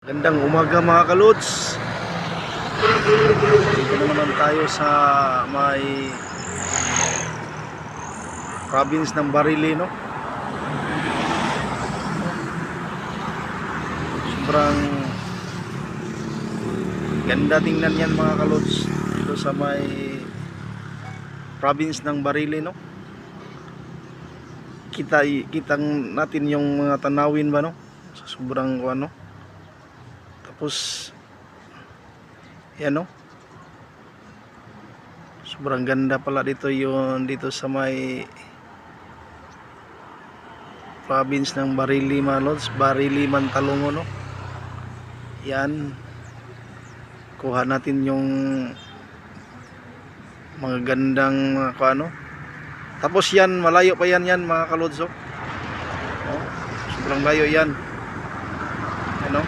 Gandang umaga mga kalods. Dito na naman tayo sa may province ng Bareilly, no? Sobrang ganda tingnan yan mga kalods. Dito sa may province ng Bareilly, no? Kitang natin yung mga tanawin ba, no? Sobrang ano. Tapos yan, no? Sobrang ganda pala dito yun, dito sa may province ng Bareilly mga lods, Bareilly Mantalongo, no? Yan, kuha natin yung mga gandang mga ano. Tapos yan, malayo pa yan mga kalods, oh. Oh, sobrang layo yan, ano?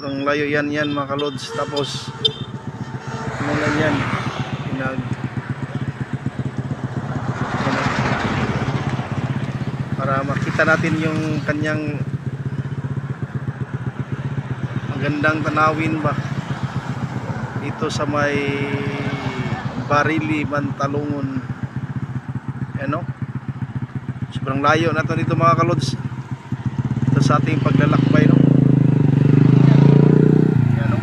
Sobrang layo yan mga kalods. Tapos ano lang yan, para makita natin yung kanyang magandang tanawin ba dito sa may Bareilly Mantalongon. Ano? Sobrang layo na to dito mga kalods. Ito sa ating paglalakbay, no? Ano?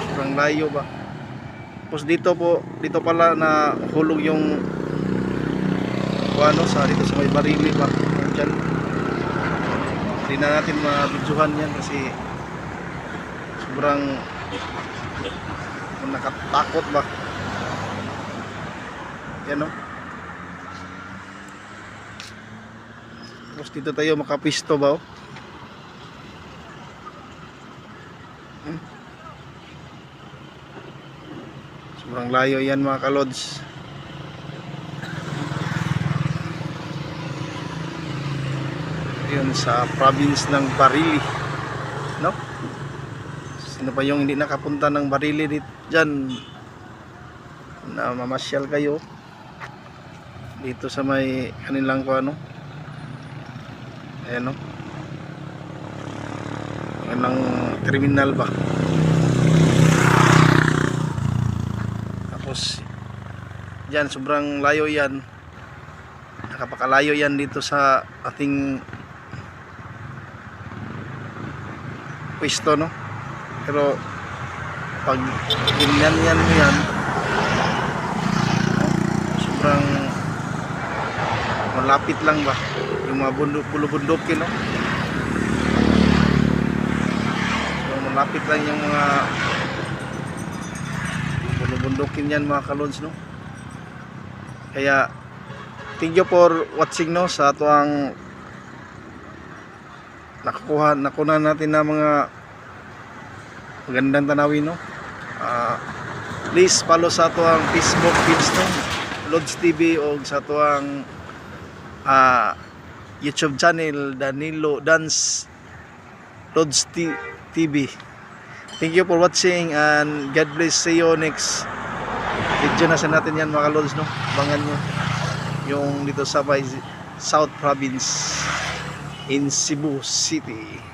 Sobrang layo ba? Tapos dito pala na hulog yung ano sa dito sa may Bareilly ba. Diyan. Hindi na natin ma-videohan yan kasi sobrang nakatakot ba. Yan, no? Tapos dito tayo makapisto ba, oh? Sobrang layo yan mga kalods. Yun sa province ng Bareilly, no? Sino pa yung hindi nakapunta ng Bareilly dyan na mamasyal kayo dito sa may kanilang ano, ayan, no? Kanilang terminal ba. Tapos dyan sobrang layo yan, nakapakalayo yan dito sa ating pwesto, no? Pero pag ginyan mo yan, sobrang malapit lang ba yung mga bulubundukin, no? So malapit lang yung mga bulubundukin yan mga kalods, no? Kaya thank you for watching, no, sa tuwang nakuha natin na mga magandang tanawin, no? Please follow sa tuwang Facebook page, no, Lods TV, o sa tuwang YouTube channel Danilo Dance Lods TV. Thank you for watching and God bless. See you next video na sa natin yan mga Lods, no? Abangan nyo yung dito sa South Province in Cebu City.